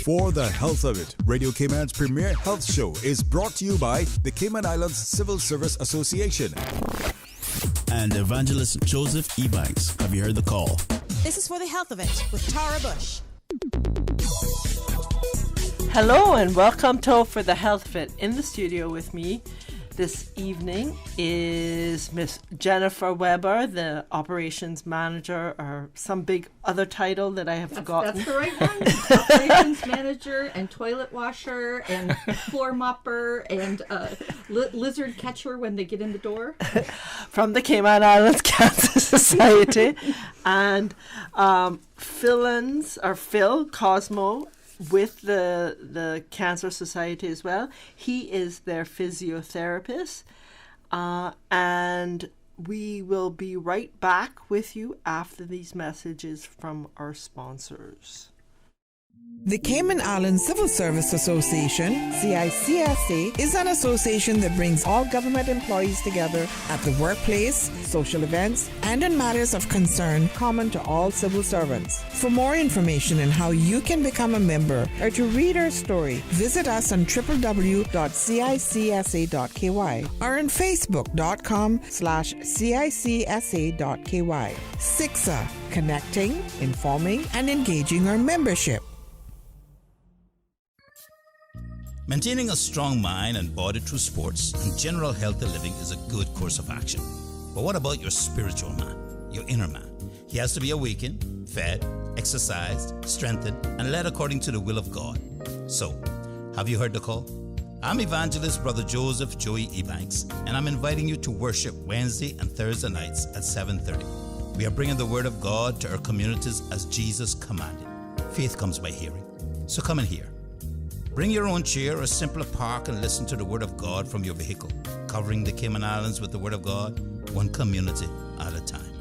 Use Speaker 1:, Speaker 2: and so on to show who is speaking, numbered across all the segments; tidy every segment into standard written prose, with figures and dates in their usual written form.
Speaker 1: For the Health of It, Radio Cayman's premier health show is brought to you by the Cayman Islands Civil Service Association
Speaker 2: and Evangelist Joseph Ebanks. Have you heard the call?
Speaker 3: This is For the Health of It with Tara Bush.
Speaker 4: Hello and welcome to For the Health of It. In the studio with me this evening is Miss Jennifer Weber, the operations manager, or some big other title that I have forgotten.
Speaker 5: That's the right one. Operations manager and toilet washer and floor mopper and lizard catcher when they get in the door.
Speaker 4: From the Cayman Islands Cancer Society. And Phil Cosmo with the Cancer Society as well. He is their physiotherapist. And we will be right back with you after these messages from our sponsors.
Speaker 6: The Cayman Islands Civil Service Association, CICSA, is an association that brings all government employees together at the workplace, social events, and in matters of concern common to all civil servants. For more information on how you can become a member or to read our story, visit us on www.cicsa.ky or on facebook.com/cicsa.ky. CICSA, connecting, informing, and engaging our membership.
Speaker 2: Maintaining a strong mind and body through sports and general healthy living is a good course of action. But what about your spiritual man, your inner man? He has to be awakened, fed, exercised, strengthened, and led according to the will of God. So, have you heard the call? I'm Evangelist Brother Joseph Joey Ebanks, and I'm inviting you to worship Wednesday and Thursday nights at 7:30. We are bringing the Word of God to our communities as Jesus commanded. Faith comes by hearing. So come and hear. Bring your own chair or simply park and listen to the Word of God from your vehicle, covering the Cayman Islands with the Word of God, one community at a time.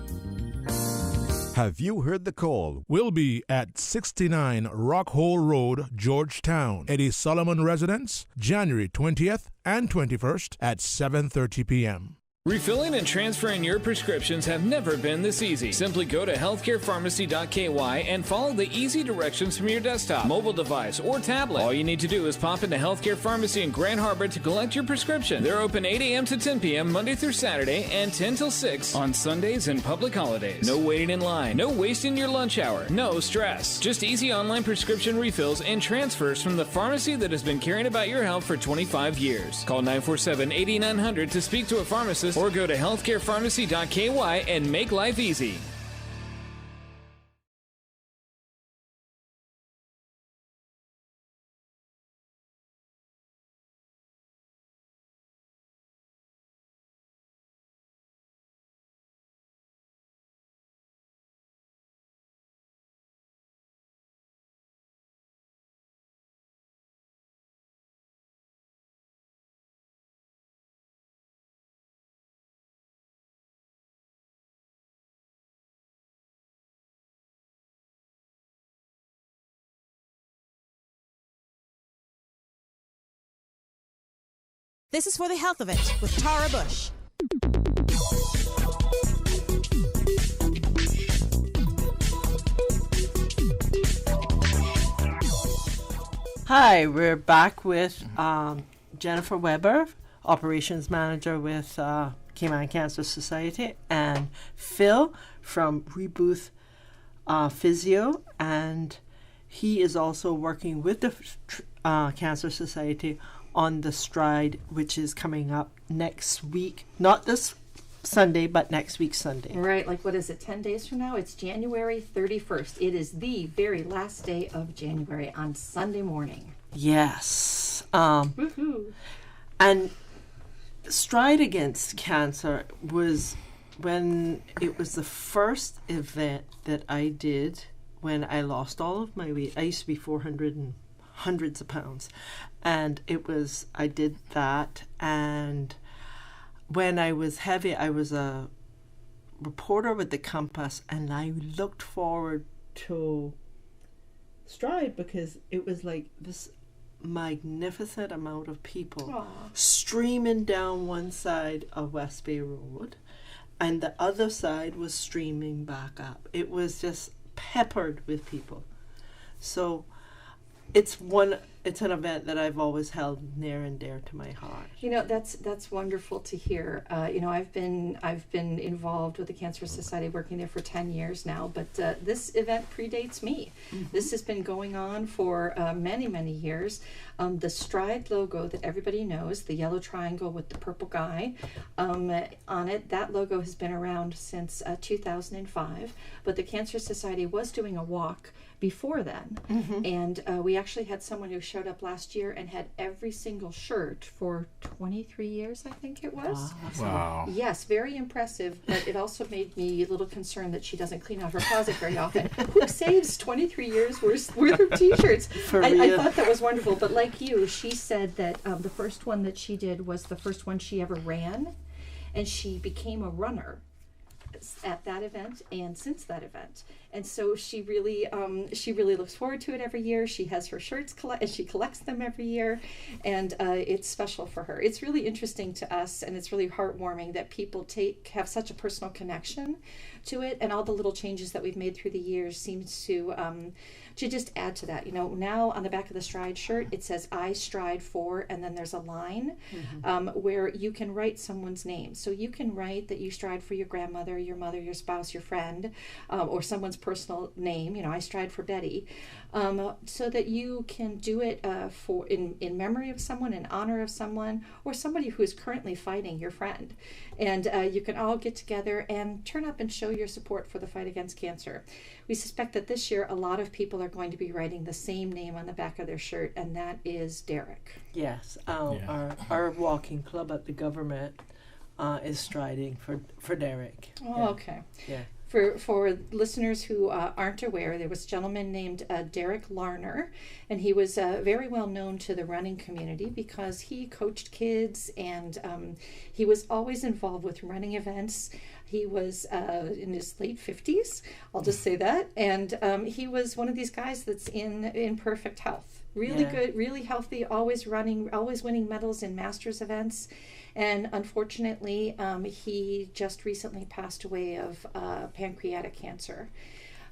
Speaker 1: Have you heard the call?
Speaker 7: We'll be at 69 Rockhole Road, Georgetown, Eddie Solomon Residence, January 20th and 21st at 7:30 p.m.
Speaker 8: Refilling and transferring your prescriptions have never been this easy. Simply go to healthcarepharmacy.ky and follow the easy directions from your desktop, mobile device, or tablet. All you need to do is pop into Healthcare Pharmacy in Grand Harbor to collect your prescription. They're open 8 a.m. to 10 p.m. Monday through Saturday and 10 till 6 on Sundays and public holidays. No waiting in line, no wasting your lunch hour, no stress. Just easy online prescription refills and transfers from the pharmacy that has been caring about your health for 25 years. Call 947-8900 to speak to a pharmacist or go to healthcarepharmacy.ky and make life easy.
Speaker 3: This is For the Health of It with Tara Bush.
Speaker 4: Hi, we're back with Jennifer Weber, operations manager with Cayman Cancer Society, and Phil from Rebooth Physio, and he is also working with the Cancer Society on the Stride, which is coming up next week. Not this Sunday, but next week Sunday.
Speaker 5: Right, like what is it, 10 days from now? It's January 31st. It is the very last day of January on Sunday morning.
Speaker 4: Yes.
Speaker 5: Woohoo.
Speaker 4: And Stride Against Cancer was when it was the first event that I did when I lost all of my weight. I used to be 400 and hundreds of pounds. And I did that. And when I was heavy, I was a reporter with the Compass, and I looked forward to Stride because it was like this magnificent amount of people streaming down one side of West Bay Road, and the other side was streaming back up. It was just peppered with people. So it's an event that I've always held near and dear to my heart.
Speaker 5: You know, that's wonderful to hear. You know, I've been involved with the Cancer Society, working there for 10 years now, but this event predates me. This has been going on for many, many years. The Stride logo that everybody knows, the yellow triangle with the purple guy on it, that logo has been around since 2005, but the Cancer Society was doing a walk before then, and we actually had someone who showed up last year and had every single shirt for 23 years, I think it was.
Speaker 9: Wow.
Speaker 5: Yes, very impressive, but it also made me a little concerned that she doesn't clean out her closet very often. Who saves 23 years worth of t-shirts? I thought that was wonderful, but like you, she said that the first one that she did was the first one she ever ran, and she became a runner at that event and since that event, and so she really looks forward to it every year. She has her shirts and she collects them every year, and it's special for her. It's really interesting to us, and it's really heartwarming that people have such a personal connection to it, and all the little changes that we've made through the years seems to just add to that. You know, now on the back of the Stride shirt it says "I stride for," and then there's a line where you can write someone's name. So you can write that you stride for your grandmother, your mother, your spouse, your friend, or someone's personal name. You know, I stride for Betty, so that you can do it for in memory of someone, in honor of someone, or somebody who is currently fighting, your friend. And you can all get together and turn up and show your support for the fight against cancer. We suspect that this year a lot of people are going to be writing the same name on the back of their shirt, and that is Derek.
Speaker 4: Yes, our walking club at the government is striding for Derek.
Speaker 5: Oh, okay.
Speaker 4: Yeah.
Speaker 5: For listeners who aren't aware, there was a gentleman named Derek Larner, and he was very well known to the running community because he coached kids, and he was always involved with running events. He was in his late 50s, I'll just say that, and he was one of these guys that's in perfect health. Really good, really healthy, always running, always winning medals in masters events. And unfortunately, he just recently passed away of pancreatic cancer.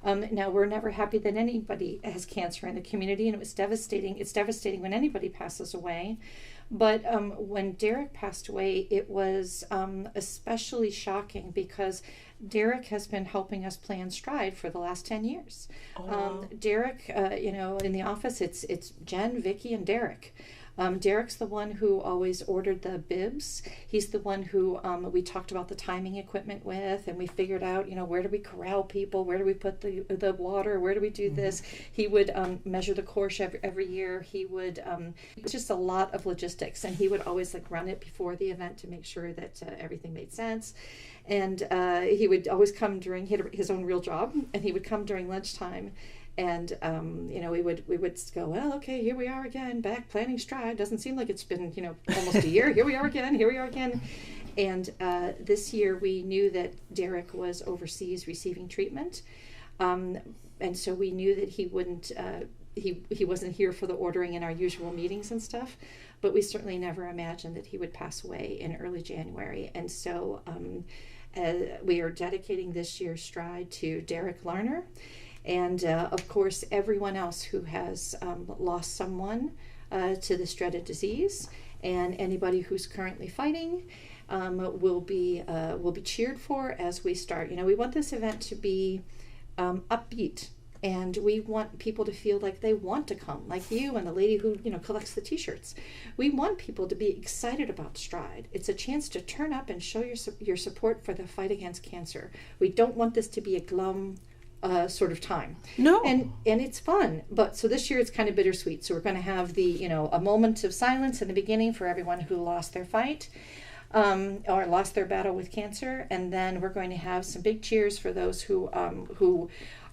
Speaker 5: Now, we're never happy that anybody has cancer in the community, and it was devastating. It's devastating when anybody passes away. But when Derek passed away, it was especially shocking because Derek has been helping us plan Stride for the last 10 years. Derek, you know, in the office, it's Jen, Vicky, and Derek. Derek's the one who always ordered the bibs. He's the one who we talked about the timing equipment with, and we figured out, you know, where do we corral people? Where do we put the water? Where do we do this? He would measure the course every year. He would, it was just a lot of logistics, and he would always like run it before the event to make sure that everything made sense. And he would always come during his own real job, and he would come during lunchtime. And you know, we would go, well, okay, here we are again, back planning Stride. Doesn't seem like it's been, you know, almost a year. Here we are again. And this year we knew that Derek was overseas receiving treatment, and so we knew that he wouldn't. He wasn't here for the ordering in our usual meetings and stuff, but we certainly never imagined that he would pass away in early January. And so we are dedicating this year's Stride to Derek Larner. And of course, everyone else who has lost someone to this dreaded disease, and anybody who's currently fighting will be cheered for as we start. You know, we want this event to be upbeat, and we want people to feel like they want to come, like you and the lady who, you know, collects the T-shirts. We want people to be excited about Stride. It's a chance to turn up and show your support for the fight against cancer. We don't want this to be a glum sort of time. No. And it's fun. But so this year it's kind of bittersweet. So we're going to have a moment of silence in the beginning for everyone who lost their fight or lost their battle with cancer. And then we're going to have some big cheers for those who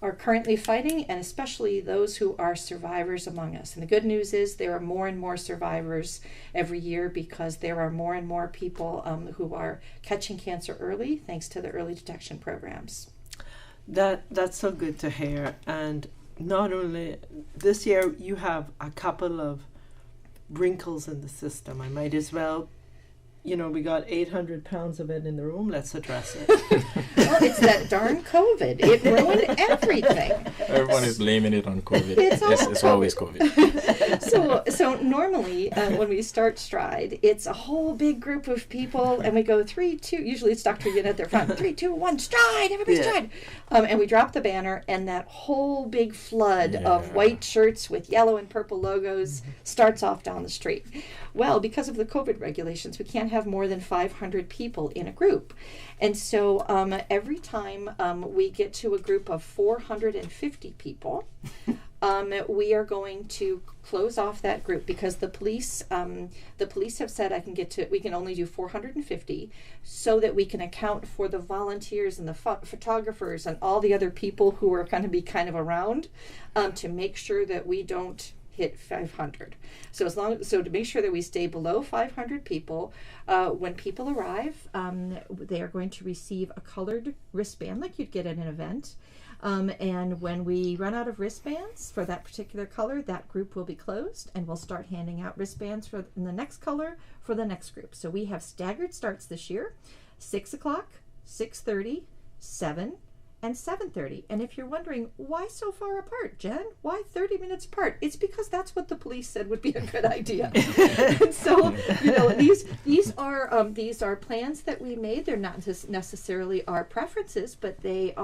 Speaker 5: are currently fighting, and especially those who are survivors among us. And the good news is there are more and more survivors every year because there are more and more people who are catching cancer early thanks to the early detection programs.
Speaker 4: That's so good to hear. And not only this year, you have a couple of wrinkles in the system. I might as well we got 800 pounds of it in the room. Let's address it.
Speaker 5: Well, it's that darn COVID. It ruined everything.
Speaker 9: Everyone is blaming it on COVID. It's always COVID.
Speaker 5: So normally when we start Stride, it's a whole big group of people, and we go 3, 2. Usually it's Dr. Yin at the front. 3, 2, 1, Stride! Everybody Stride! And we drop the banner, and that whole big flood of white shirts with yellow and purple logos starts off down the street. Well, because of the COVID regulations, we can't have more than 500 people in a group. And so every time we get to a group of 450 people, we are going to close off that group because the police have said we can only do 450 so that we can account for the volunteers and the photographers and all the other people who are going to be kind of around to make sure that we don't hit 500. So to make sure that we stay below 500 people, when people arrive, they are going to receive a colored wristband like you'd get at an event. And when we run out of wristbands for that particular color, that group will be closed, and we'll start handing out wristbands in the next color for the next group. So we have staggered starts this year: 6 o'clock, 6:30, 7, and 7:30. And if you're wondering why so far apart, Jen, why 30 minutes apart? It's because that's what the police said would be a good idea. And so, these are plans that we made. They're not necessarily our preferences, but they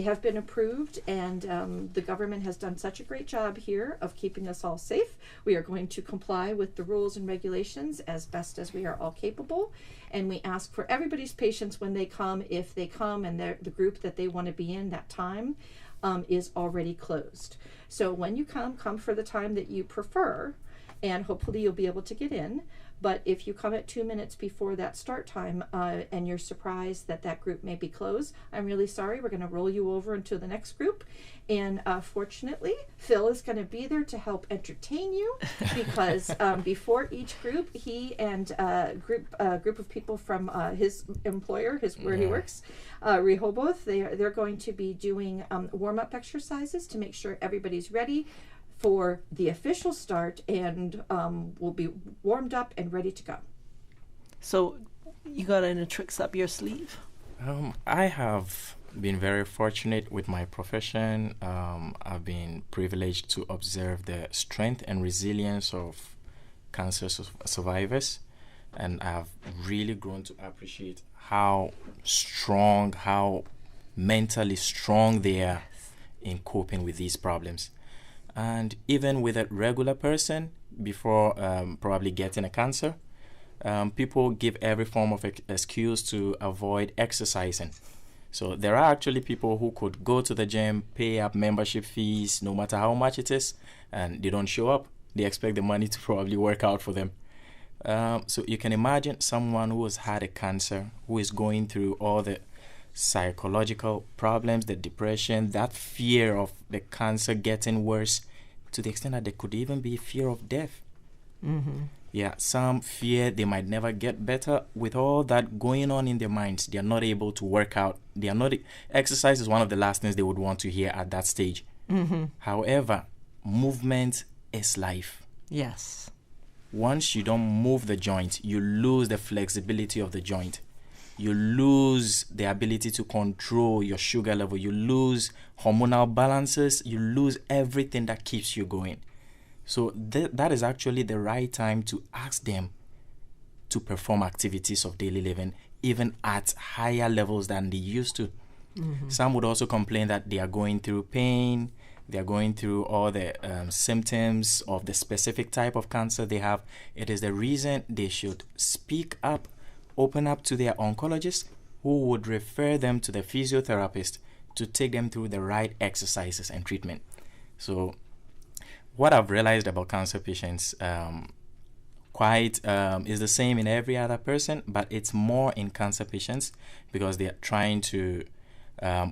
Speaker 5: have been approved, and the government has done such a great job here of keeping us all safe. We are going to comply with the rules and regulations as best as we are all capable, and we ask for everybody's patience when they come. If they come and the group that they want to be in that time is already closed. So when you come for the time that you prefer, and hopefully you'll be able to get in. But if you come at 2 minutes before that start time and you're surprised that group may be closed, I'm really sorry. We're going to roll you over into the next group. And fortunately, Phil is going to be there to help entertain you because before each group, he and a group of people from his employer, where he works, Rehoboth, they're going to be doing warm-up exercises to make sure everybody's ready for the official start, and will be warmed up and ready to go.
Speaker 4: So you got any tricks up your sleeve?
Speaker 9: I have been very fortunate with my profession. I've been privileged to observe the strength and resilience of cancer survivors, and I've really grown to appreciate how mentally strong they are in coping with these problems. And even with a regular person, before probably getting a cancer, people give every form of excuse to avoid exercising. So there are actually people who could go to the gym, pay up membership fees, no matter how much it is, and they don't show up. They expect the money to probably work out for them. So you can imagine someone who has had a cancer, who is going through all the psychological problems, the depression, that fear of the cancer getting worse, to the extent that there could even be fear of death.
Speaker 4: Mm-hmm.
Speaker 9: Yeah, some fear they might never get better. With all that going on in their minds, they are not able to work out. Exercise is one of the last things they would want to hear at that stage.
Speaker 4: Mm-hmm.
Speaker 9: However, movement is life.
Speaker 4: Yes.
Speaker 9: Once you don't move the joint, you lose the flexibility of the joint. You lose the ability to control your sugar level. You lose hormonal balances. You lose everything that keeps you going. So that is actually the right time to ask them to perform activities of daily living, even at higher levels than they used to. Mm-hmm. Some would also complain that they are going through pain. They are going through all the symptoms of the specific type of cancer they have. It is the reason they should speak up, open up to their oncologist, who would refer them to the physiotherapist to take them through the right exercises and treatment. So what I've realized about cancer patients is the same in every other person, but it's more in cancer patients because they are trying to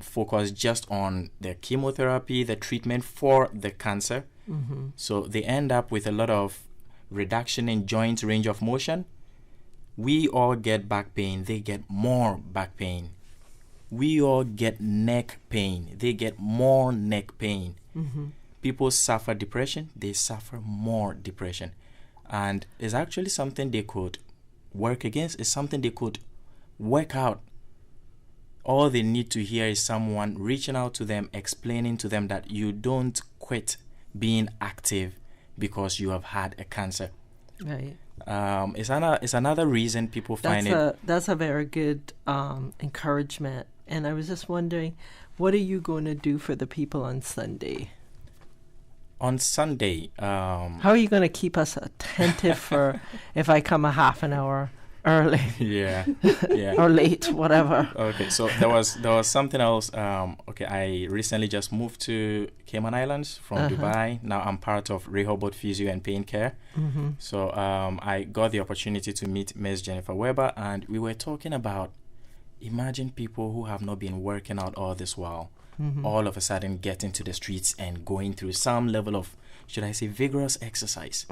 Speaker 9: focus just on the chemotherapy, the treatment for the cancer.
Speaker 4: Mm-hmm.
Speaker 9: So they end up with a lot of reduction in joint range of motion. We all get back pain. They get more back pain. We all get neck pain. They get more neck pain.
Speaker 4: Mm-hmm.
Speaker 9: People suffer depression. They suffer more depression. And it's actually something they could work against. It's something they could work out. All they need to hear is someone reaching out to them, explaining to them that you don't quit being active because you have had a cancer.
Speaker 4: Right.
Speaker 9: It's another reason people find
Speaker 4: That's a very good encouragement. And I was just wondering, what are you going to do for the people on Sunday?
Speaker 9: On Sunday,
Speaker 4: how are you going to keep us attentive for if I come a half an hour early?
Speaker 9: Yeah.
Speaker 4: Or late, whatever.
Speaker 9: Okay, so there was something else. Okay, I recently just moved to Cayman Islands from Dubai. Now I'm part of Rehoboth Physio and Pain Care.
Speaker 4: Mm-hmm.
Speaker 9: So I got the opportunity to meet Ms. Jennifer Weber, and we were talking about, imagine people who have not been working out all this while, all of a sudden get into the streets and going through some level of, should I say, vigorous exercise.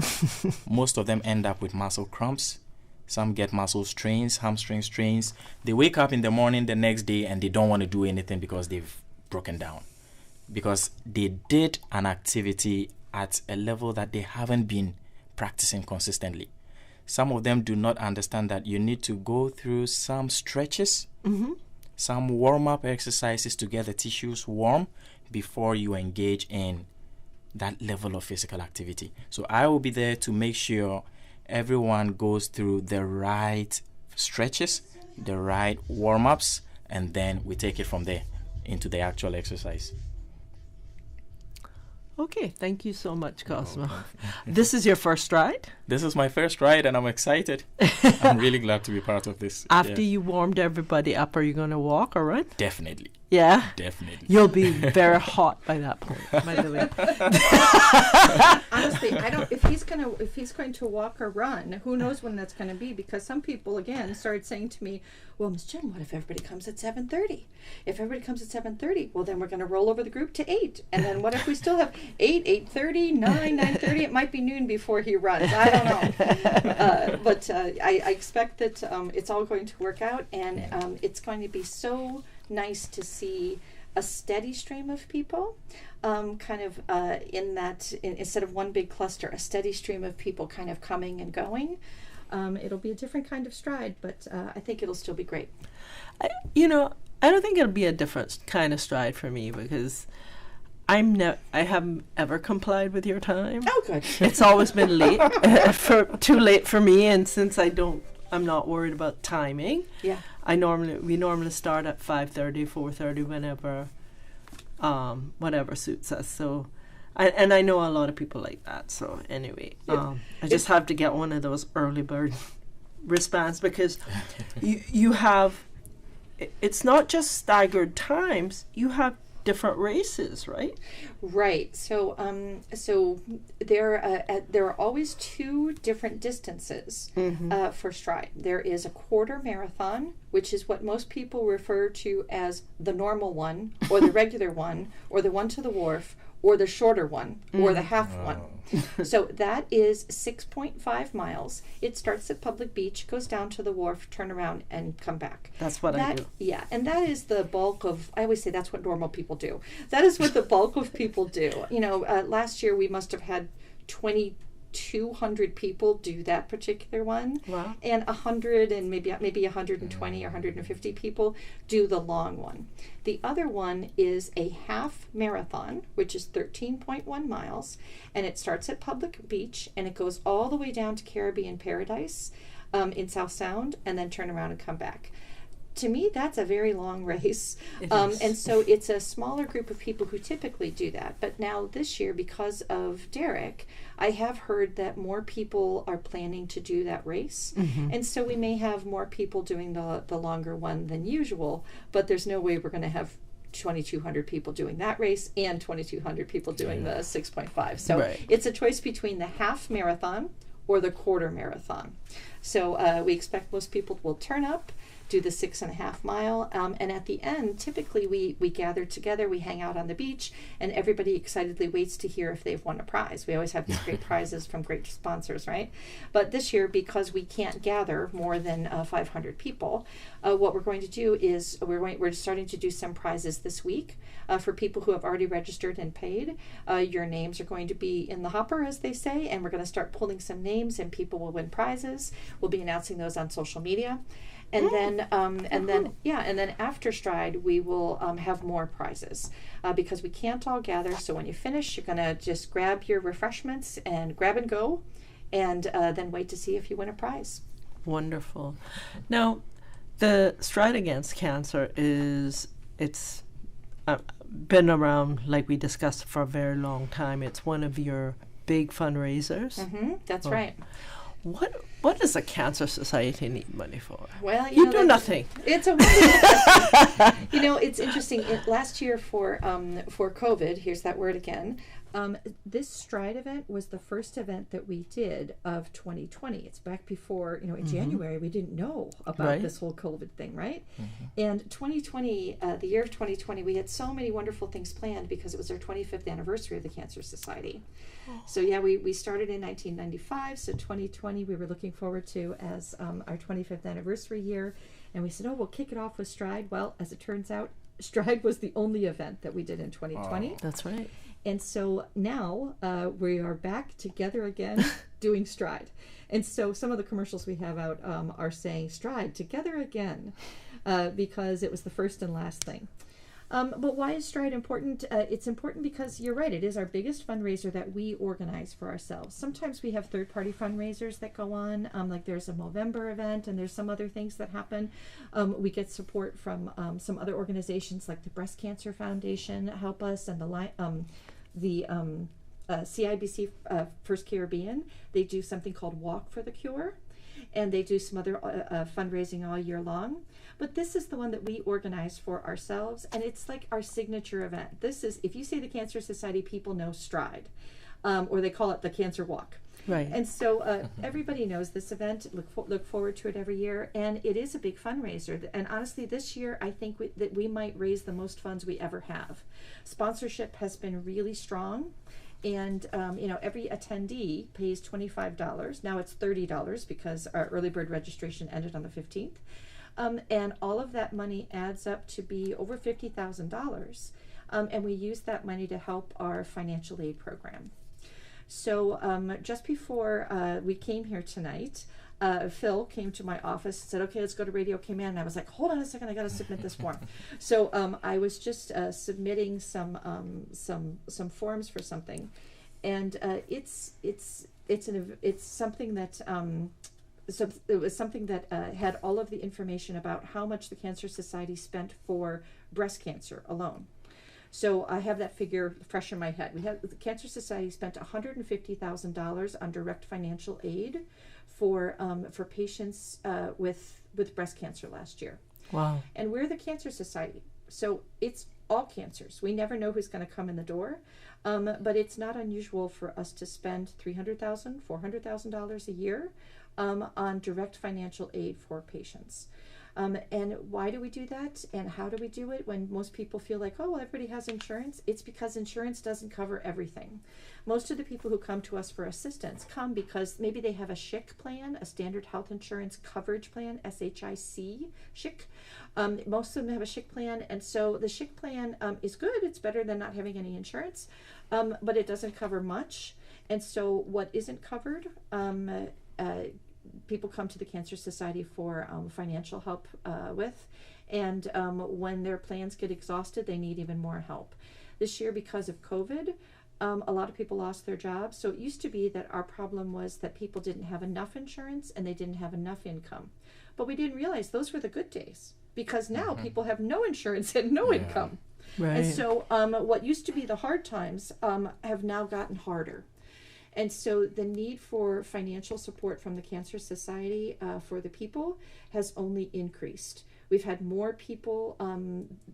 Speaker 9: Most of them end up with muscle cramps. Some get muscle strains, hamstring strains. They wake up in the morning the next day and they don't want to do anything because they've broken down. Because they did an activity at a level that they haven't been practicing consistently. Some of them do not understand that you need to go through some stretches, some warm-up exercises to get the tissues warm before you engage in that level of physical activity. So I will be there to make sure everyone goes through the right stretches, the right warm-ups, and then we take it from there into the actual exercise.
Speaker 4: Okay, thank you so much, Cosmo. This is your first ride?
Speaker 9: This is my first ride, and I'm excited. I'm really glad to be part of this.
Speaker 4: After you warmed everybody up, are you going to walk or run?
Speaker 9: Definitely.
Speaker 4: Yeah?
Speaker 9: Definitely.
Speaker 4: You'll be very hot by that point, by the way.
Speaker 5: Honestly, I don't. If he's going to walk or run, who knows when that's going to be? Because some people again started saying to me, "Well, Miss Jen, what if everybody comes at 7:30? If everybody comes at 7:30, well, then we're going to roll over the group to 8. And then what if we still have 8, 8:30, 9, 9:30? It might be noon before he runs. I don't know. But I expect that it's all going to work out, and it's going to be so nice to see a steady stream of people, instead of one big cluster, a steady stream of people kind of coming and going. It'll be a different kind of stride, but I think it'll still be great.
Speaker 4: I don't think it'll be a different kind of stride for me because I haven't ever complied with your time.
Speaker 5: Oh, good.
Speaker 4: It's always been late, too late for me, and since I'm not worried about timing.
Speaker 5: Yeah.
Speaker 4: We normally start at 5:30, 4:30, whenever, whatever suits us. So, I know a lot of people like that. So anyway, I just have to get one of those early bird wristbands because you have. It's not just staggered times. You have different races, right?
Speaker 5: Right. So there are always two different distances for stride. There is a quarter marathon, which is what most people refer to as the normal one, or the regular one, or the one to the wharf, or the shorter one, or the half one. So that is 6.5 miles. It starts at Public Beach, goes down to the wharf, turn around, and come back.
Speaker 4: That's what I do.
Speaker 5: Yeah, and that is the bulk of, I always say that's what normal people do. That is what the bulk of people do. Last year we must have had 2,200 people do that particular one.
Speaker 4: Wow.
Speaker 5: And 100 and maybe 120 or 150 people do the long one. The other one is a half marathon, which is 13.1 miles, and it starts at Public Beach and it goes all the way down to Caribbean Paradise in South Sound, and then turn around and come back. To me, that's a very long race. And so it's a smaller group of people who typically do that. But now this year, because of Derek, I have heard that more people are planning to do that race. And so we may have more people doing the longer one than usual, but there's no way we're going to have 2,200 people doing that race and 2,200 people doing the 6.5. So it's a choice between the half marathon or the quarter marathon. So we expect most people will turn up. do the 6.5 mile. And at the end, typically we gather together, we hang out on the beach, and everybody excitedly waits to hear if they've won a prize. We always have these great prizes from great sponsors, right? But this year, because we can't gather more than 500 people, what we're going to do is we're starting to do some prizes this week for people who have already registered and paid. Your names are going to be in the hopper, as they say, and we're going to start pulling some names, and people will win prizes. We'll be announcing those on social media. And then after Stride, we will have more prizes because we can't all gather. So when you finish, you're going to just grab your refreshments and grab and go, and then wait to see if you win a prize.
Speaker 4: Wonderful. Now, the Stride Against Cancer it's been around, like we discussed, for a very long time. It's one of your big fundraisers.
Speaker 5: That's right.
Speaker 4: What does the Cancer Society need money for?
Speaker 5: Well,
Speaker 4: you do nothing.
Speaker 5: It's a wonderful question. It's interesting. Last year for COVID, here's that word again. This Stride event was the first event that we did of 2020. It's back before, in January, we didn't know about this whole COVID thing, right? And 2020, the year of 2020, we had so many wonderful things planned because it was our 25th anniversary of the Cancer Society. So yeah, we started in 1995, so 2020 we were looking forward to as our 25th anniversary year. And we said, we'll kick it off with Stride. Well, as it turns out, Stride was the only event that we did in 2020.
Speaker 4: That's right.
Speaker 5: And so now we are back together again doing Stride. And so some of the commercials we have out are saying Stride together again because it was the first and last thing. But why is Stride important? It's important because you're right, it is our biggest fundraiser that we organize for ourselves. Sometimes we have third-party fundraisers that go on, like there's a Movember event and there's some other things that happen. We get support from some other organizations like the Breast Cancer Foundation help us, and the CIBC First Caribbean. They do something called Walk for the Cure, and they do some other fundraising all year long. But this is the one that we organize for ourselves, and it's like our signature event. This is, if you say the Cancer Society, people know Stride, or they call it the Cancer Walk.
Speaker 4: Right.
Speaker 5: And so everybody knows this event, look forward to it every year, and it is a big fundraiser. And honestly, this year, I think that we might raise the most funds we ever have. Sponsorship has been really strong. And, every attendee pays $25. Now it's $30 because our early bird registration ended on the 15th. And all of that money adds up to be over $50,000. And we use that money to help our financial aid program. So just before we came here tonight, Phil came to my office and said, okay, let's go to Radio Cayman. And I was like, hold on a second, I got to submit this form. So I was just submitting some forms for something. And it's something that so it was something that had all of the information about how much the Cancer Society spent for breast cancer alone. So I have that figure fresh in my head. The Cancer Society spent $150,000 on direct financial aid for patients with breast cancer last year. Wow! And we're the Cancer Society, so it's all cancers. We never know who's going to come in the door, but it's not unusual for us to spend $300,000, $400,000 a year on direct financial aid for patients. And why do we do that? And how do we do it when most people feel like, oh, well, everybody has insurance? It's because insurance doesn't cover everything. Most of the people who come to us for assistance come because maybe they have a SHIC plan, a Standard Health Insurance Coverage Plan, SHIC, SHIC. Most of them have a SHIC plan, and so the SHIC plan is good. It's better than not having any insurance, but it doesn't cover much. And so what isn't covered, people come to the Cancer Society for financial help with, and when their plans get exhausted, they need even more help. This year, because of COVID, a lot of people lost their jobs. So it used to be that our problem was that people didn't have enough insurance and they didn't have enough income. But we didn't realize those were the good days, because now people have no insurance and no income. Right. And so what used to be the hard times have now gotten harder. And so the need for financial support from the Cancer Society for the people has only increased. We've had more people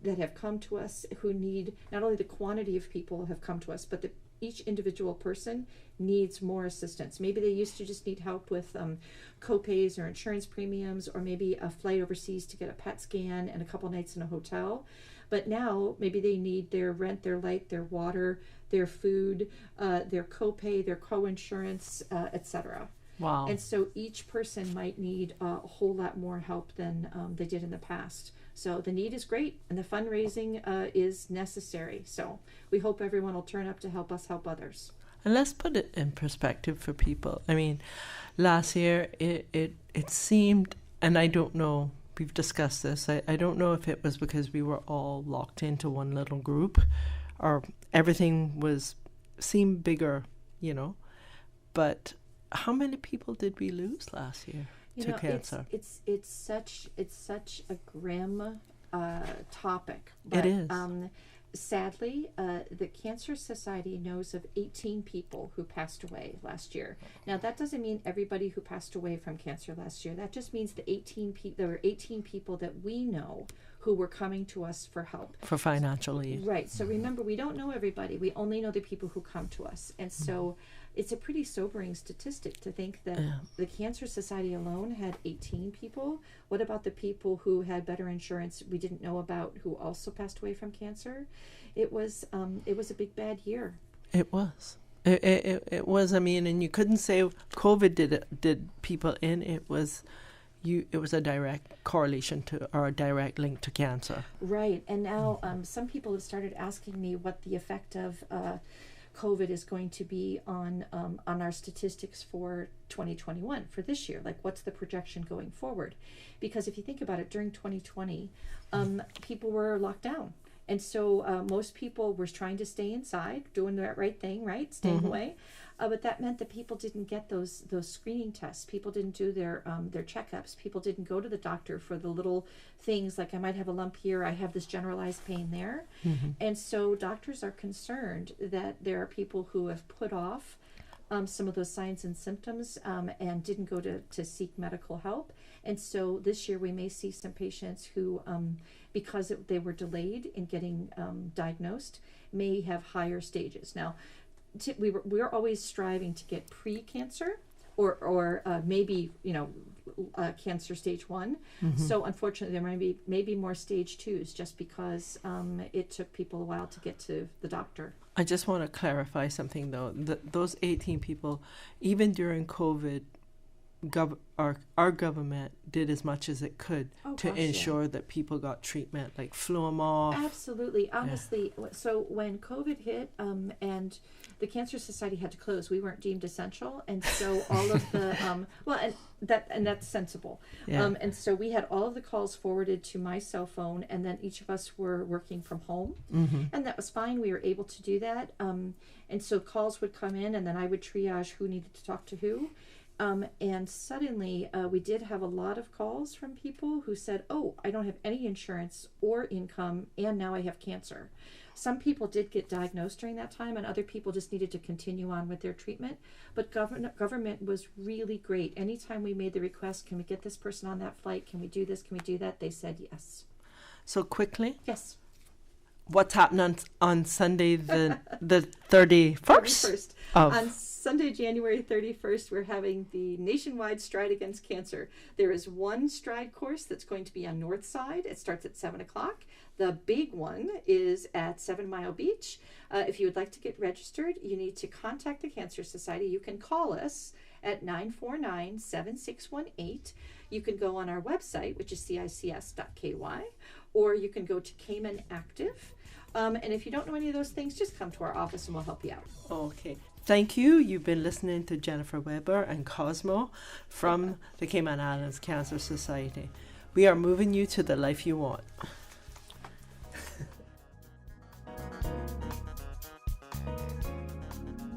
Speaker 5: that have come to us who need, not only the quantity of people have come to us, but each individual person needs more assistance. Maybe they used to just need help with co-pays or insurance premiums, or maybe a flight overseas to get a PET scan and a couple nights in a hotel. But now maybe they need their rent, their light, their water, their food, their co-pay, their co-insurance, etc.
Speaker 4: Wow.
Speaker 5: And so each person might need a whole lot more help than they did in the past. So the need is great, and the fundraising is necessary. So we hope everyone will turn up to help us help others.
Speaker 4: And let's put it in perspective for people. I mean, last year it seemed, and I don't know, we've discussed this, I don't know if it was because we were all locked into one little group, or everything seemed bigger, but how many people did we lose last year to cancer?
Speaker 5: It's such a grim topic. But,
Speaker 4: it is.
Speaker 5: Sadly, the Cancer Society knows of 18 people who passed away last year. Now, that doesn't mean everybody who passed away from cancer last year. That just means there were 18 people that we know who were coming to us for help.
Speaker 4: For financial aid.
Speaker 5: Right. So remember, we don't know everybody. We only know the people who come to us. And so it's a pretty sobering statistic to think that the Cancer Society alone had 18 people. What about the people who had better insurance we didn't know about who also passed away from cancer? It was a big bad year.
Speaker 4: It was. It was. I mean, and you couldn't say COVID did people in. It was a direct correlation to, or a direct link to cancer.
Speaker 5: Right. And now some people have started asking me what the effect of COVID is going to be on our statistics for 2021, for this year. Like, what's the projection going forward? Because if you think about it, during 2020, people were locked down. And so most people were trying to stay inside, doing the right thing, right? Staying away. But that meant that people didn't get those screening tests. People didn't do their checkups. People didn't go to the doctor for the little things like, I might have a lump here, I have this generalized pain there. And so doctors are concerned that there are people who have put off some of those signs and symptoms and didn't go to seek medical help. And so this year we may see some patients who, because they were delayed in getting diagnosed, may have higher stages. Now, we're always striving to get pre-cancer or maybe cancer stage 1. So unfortunately there may be more stage 2s just because it took people a while to get to the doctor.
Speaker 4: I just want to clarify something though. Those 18 people, even during COVID, our government did as much as it could to ensure that people got treatment, like flew them off.
Speaker 5: Absolutely, honestly. So when COVID hit and the Cancer Society had to close, we weren't deemed essential, and so all of the and that's sensible. And so we had all of the calls forwarded to my cell phone, and then each of us were working from home, and that was fine. We were able to do that, and so calls would come in, and then I would triage who needed to talk to who. And suddenly we did have a lot of calls from people who said, oh, I don't have any insurance or income, and now I have cancer. Some people did get diagnosed during that time, and other people just needed to continue on with their treatment. But government was really great. Anytime we made the request, can we get this person on that flight? Can we do this? Can we do that? They said yes.
Speaker 4: So quickly?
Speaker 5: Yes.
Speaker 4: What's happening on Sunday, the 31st?
Speaker 5: On Sunday, January 31st, we're having the nationwide Stride Against Cancer. There is one Stride course that's going to be on North Side. It starts at 7 o'clock. The big one is at 7 Mile Beach. If you would like to get registered, you need to contact the Cancer Society. You can call us at 949-7618. You can go on our website, which is cics.ky, or you can go to Cayman Active. And if you don't know any of those things, just come to our office and we'll help you out.
Speaker 4: Okay. Thank you. You've been listening to Jennifer Weber and Cosmo from the Cayman Islands Cancer Society. We are moving you to the life you want.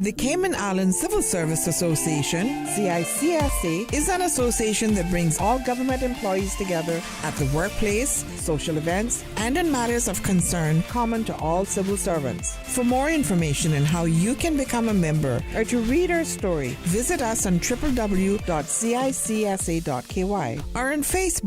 Speaker 6: The Cayman Islands Civil Service Association, CICSA, is an association that brings all government employees together at the workplace, social events, and in matters of concern common to all civil servants. For more information on how you can become a member or to read our story, visit us on www.cicsa.ky or on Facebook